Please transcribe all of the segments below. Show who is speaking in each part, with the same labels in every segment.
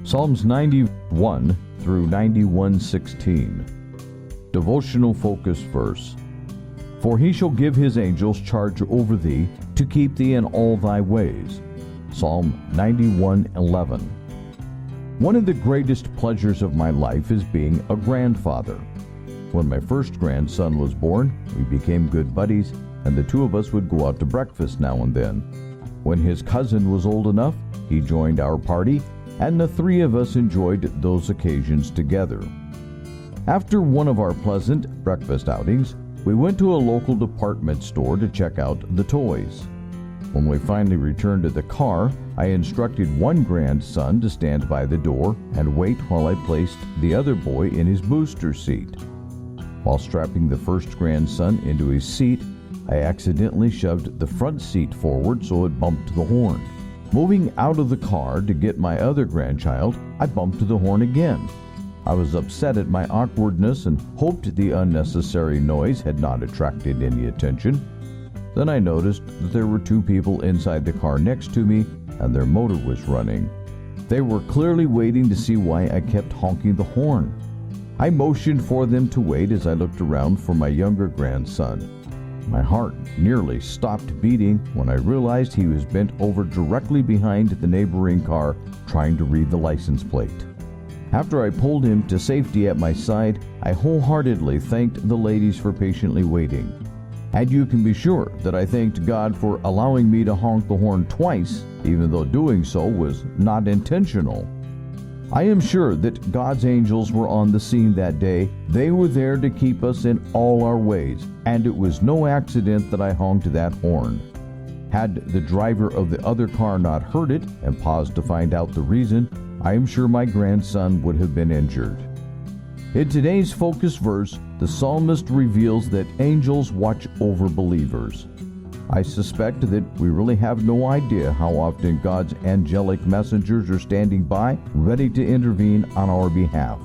Speaker 1: Psalms 91 through 91:16. Devotional focus verse. For he shall give his angels charge over thee, to keep thee in all thy ways. Psalm 91:11. One of the greatest pleasures of my life is being a grandfather. When my first grandson was born, we became good buddies, and the two of us would go out to breakfast now and then. When his cousin was old enough, he joined our party, and the three of us enjoyed those occasions together. After one of our pleasant breakfast outings, we went to a local department store to check out the toys. When we finally returned to the car, I instructed one grandson to stand by the door and wait while I placed the other boy in his booster seat. While strapping the first grandson into his seat, I accidentally shoved the front seat forward so it bumped the horn. Moving out of the car to get my other grandchild, I bumped the horn again. I was upset at my awkwardness and hoped the unnecessary noise had not attracted any attention. Then I noticed that there were two people inside the car next to me, and their motor was running. They were clearly waiting to see why I kept honking the horn. I motioned for them to wait as I looked around for my younger grandson. My heart nearly stopped beating when I realized he was bent over directly behind the neighboring car trying to read the license plate. After I pulled him to safety at my side, I wholeheartedly thanked the ladies for patiently waiting. And you can be sure that I thanked God for allowing me to honk the horn twice, even though doing so was not intentional. I am sure that God's angels were on the scene that day. They were there to keep us in all our ways, and it was no accident that I honked that horn. Had the driver of the other car not heard it and paused to find out the reason, I am sure my grandson would have been injured. In today's focus verse, the psalmist reveals that angels watch over believers. I suspect that we really have no idea how often God's angelic messengers are standing by, ready to intervene on our behalf.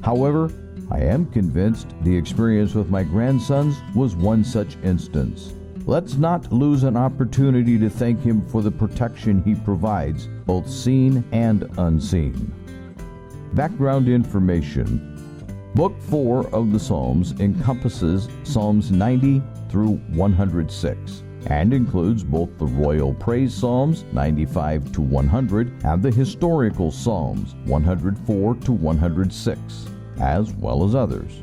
Speaker 1: However, I am convinced the experience with my grandsons was one such instance. Let's not lose an opportunity to thank Him for the protection He provides, both seen and unseen. Background information. Book 4 of the Psalms encompasses Psalms 90 through 106 and includes both the royal praise Psalms 95 to 100 and the historical Psalms 104 to 106, as well as others.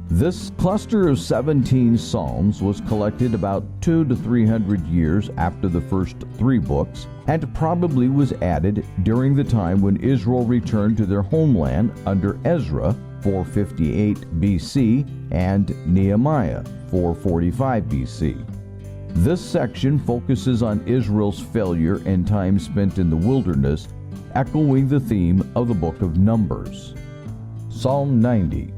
Speaker 1: This cluster of 17 psalms was collected about 200 to 300 years after the first three books and probably was added during the time when Israel returned to their homeland under Ezra 458 BC and Nehemiah 445 BC. This section focuses on Israel's failure and time spent in the wilderness, echoing the theme of the book of Numbers. Psalm 90.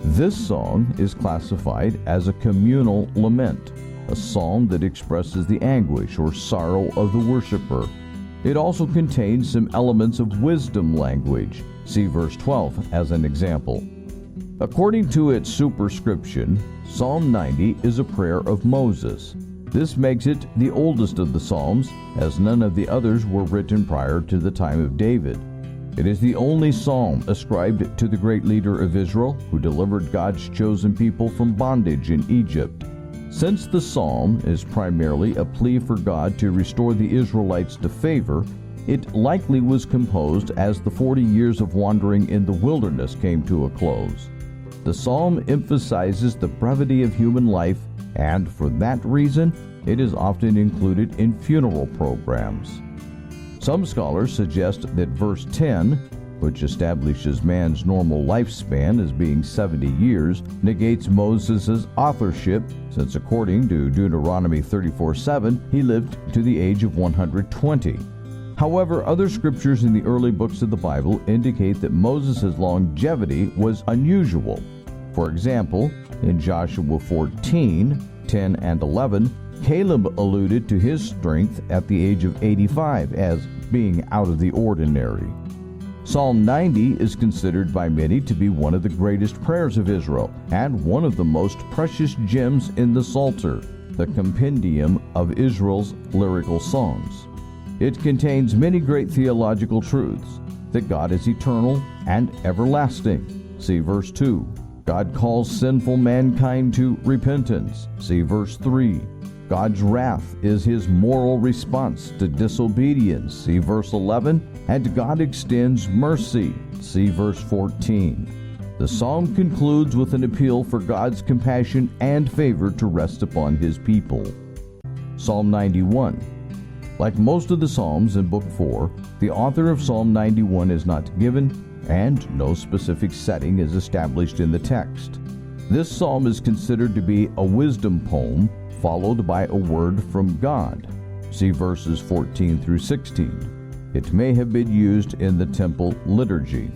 Speaker 1: This song is classified as a communal lament, a psalm that expresses the anguish or sorrow of the worshiper. It also contains some elements of wisdom language. See verse 12 as an example. According to its superscription, Psalm 90 is a prayer of Moses. This makes it the oldest of the Psalms, as none of the others were written prior to the time of David. It is the only psalm ascribed to the great leader of Israel who delivered God's chosen people from bondage in Egypt. Since the psalm is primarily a plea for God to restore the Israelites to favor, it likely was composed as the 40 years of wandering in the wilderness came to a close. The psalm emphasizes the brevity of human life, and for that reason, it is often included in funeral programs. Some scholars suggest that verse 10, which establishes man's normal lifespan as being 70 years, negates Moses' authorship, since according to Deuteronomy 34:7, he lived to the age of 120. However, other scriptures in the early books of the Bible indicate that Moses' longevity was unusual. For example, in Joshua 14:10 and 11, Caleb alluded to his strength at the age of 85 as being out of the ordinary. Psalm 90 is considered by many to be one of the greatest prayers of Israel and one of the most precious gems in the Psalter, the compendium of Israel's lyrical songs. It contains many great theological truths. that God is eternal and everlasting. See verse 2. God calls sinful mankind to repentance. See verse 3. God's wrath is his moral response to disobedience. See verse 11. And God extends mercy. See verse 14. The psalm concludes with an appeal for God's compassion and favor to rest upon his people. Psalm 91. Like most of the Psalms in Book 4, the author of Psalm 91 is not given, and no specific setting is established in the text. This psalm is considered to be a wisdom poem, followed by a word from God. See verses 14 through 16. It may have been used in the temple liturgy.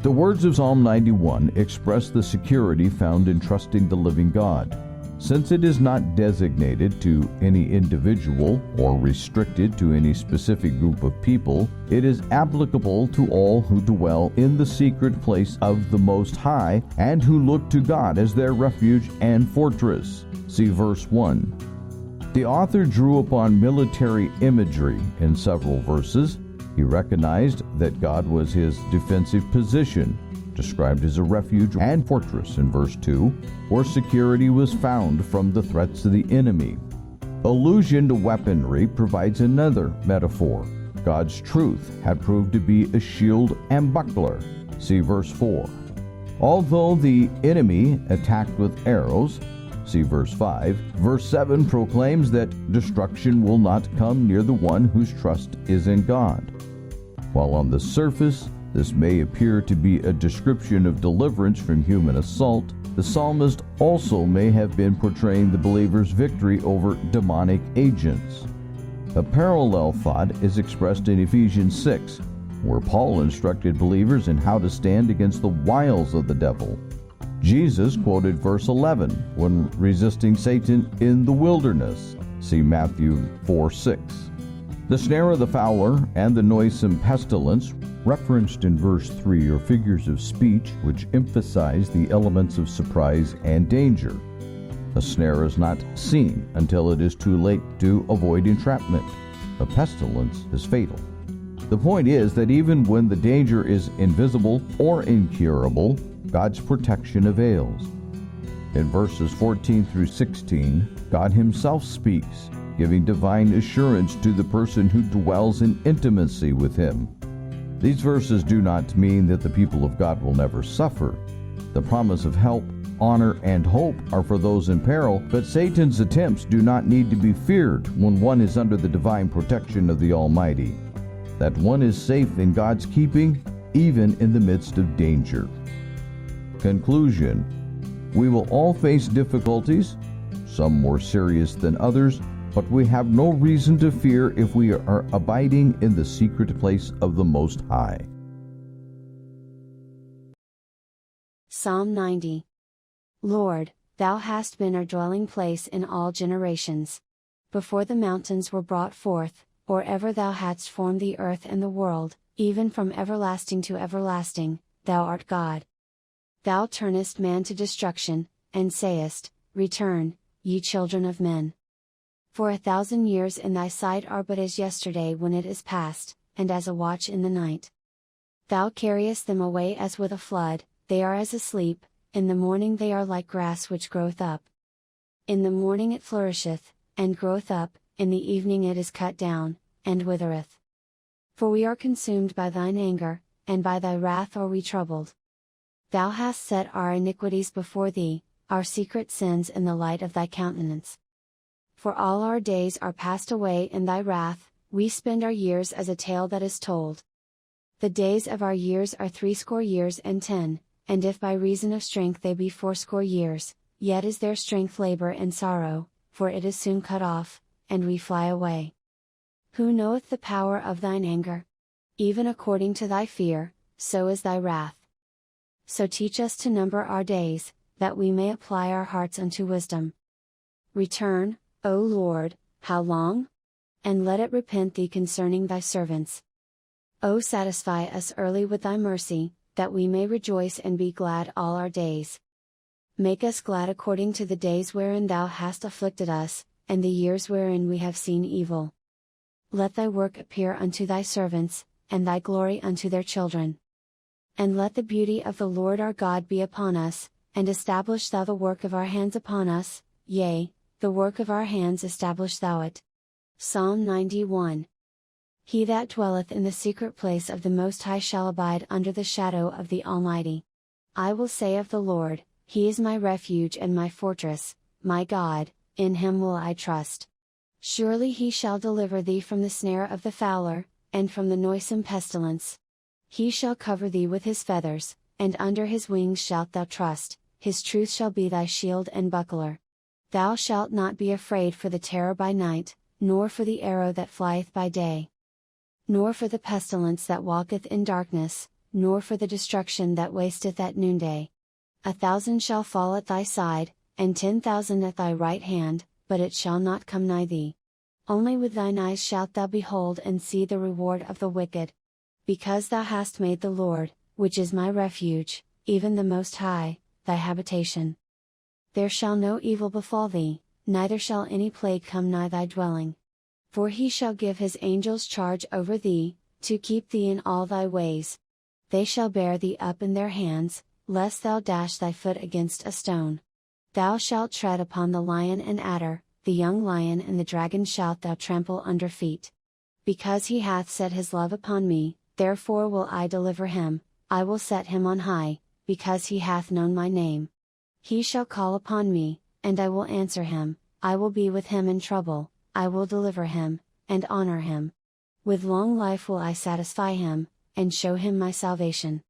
Speaker 1: The words of Psalm 91 express the security found in trusting the living God. Since it is not designated to any individual or restricted to any specific group of people, it is applicable to all who dwell in the secret place of the Most High and who look to God as their refuge and fortress. See verse 1. The author drew upon military imagery in several verses. He recognized that God was his defensive position, described as a refuge and fortress in verse 2, where security was found from the threats of the enemy. Allusion to weaponry provides another metaphor. God's truth had proved to be a shield and buckler. See verse 4. Although the enemy attacked with arrows, see verse 5, verse 7 proclaims that destruction will not come near the one whose trust is in God. While on the surface, this may appear to be a description of deliverance from human assault, the psalmist also may have been portraying the believer's victory over demonic agents. A parallel thought is expressed in Ephesians 6, where Paul instructed believers in how to stand against the wiles of the devil. Jesus quoted verse 11 when resisting Satan in the wilderness. See Matthew 4:6. The snare of the fowler and the noisome pestilence, referenced in verse 3, are figures of speech which emphasize the elements of surprise and danger. A snare is not seen until it is too late to avoid entrapment. A pestilence is fatal. The point is that even when the danger is invisible or incurable, God's protection avails. In verses 14 through 16, God himself speaks, giving divine assurance to the person who dwells in intimacy with him. These verses do not mean that the people of God will never suffer. The promise of help, honor, and hope are for those in peril, but Satan's attempts do not need to be feared when one is under the divine protection of the Almighty. That one is safe in God's keeping, even in the midst of danger. Conclusion: we will all face difficulties, some more serious than others, but we have no reason to fear if we are abiding in the secret place of the Most High.
Speaker 2: Psalm 90. Lord, thou hast been our dwelling place in all generations. Before the mountains were brought forth, or ever thou hadst formed the earth and the world, even from everlasting to everlasting, thou art God. Thou turnest man to destruction, and sayest, Return, ye children of men. For 1,000 years in thy sight are but as yesterday when it is past, and as a watch in the night. Thou carriest them away as with a flood, they are as asleep, in the morning they are like grass which groweth up. In the morning it flourisheth, and groweth up, in the evening it is cut down, and withereth. For we are consumed by thine anger, and by thy wrath are we troubled. Thou hast set our iniquities before thee, our secret sins in the light of thy countenance. For all our days are passed away in thy wrath, we spend our years as a tale that is told. The days of our years are 80 years and 10, and if by reason of strength they be 80 years, yet is their strength labor and sorrow, for it is soon cut off, and we fly away. Who knoweth the power of thine anger? Even according to thy fear, so is thy wrath. So teach us to number our days, that we may apply our hearts unto wisdom. Return, O Lord, how long? And let it repent thee concerning thy servants. O satisfy us early with thy mercy, that we may rejoice and be glad all our days. Make us glad according to the days wherein thou hast afflicted us, and the years wherein we have seen evil. Let thy work appear unto thy servants, and thy glory unto their children. And let the beauty of the Lord our God be upon us, and establish thou the work of our hands upon us, yea, the work of our hands establish thou it. Psalm 91. He that dwelleth in the secret place of the Most High shall abide under the shadow of the Almighty. I will say of the Lord, He is my refuge and my fortress, my God, in Him will I trust. Surely He shall deliver thee from the snare of the fowler, and from the noisome pestilence. He shall cover thee with His feathers, and under His wings shalt thou trust, His truth shall be thy shield and buckler. Thou shalt not be afraid for the terror by night, nor for the arrow that flieth by day, nor for the pestilence that walketh in darkness, nor for the destruction that wasteth at noonday. 1,000 shall fall at thy side, and 10,000 at thy right hand, but it shall not come nigh thee. Only with thine eyes shalt thou behold and see the reward of the wicked. Because thou hast made the Lord, which is my refuge, even the Most High, thy habitation. There shall no evil befall thee, neither shall any plague come nigh thy dwelling. For He shall give His angels charge over thee, to keep thee in all thy ways. They shall bear thee up in their hands, lest thou dash thy foot against a stone. Thou shalt tread upon the lion and adder, the young lion and the dragon shalt thou trample under feet. Because He hath set His love upon me, therefore will I deliver him, I will set him on high, because he hath known my name. He shall call upon me, and I will answer him, I will be with him in trouble, I will deliver him, and honor him. With long life will I satisfy him, and show him my salvation.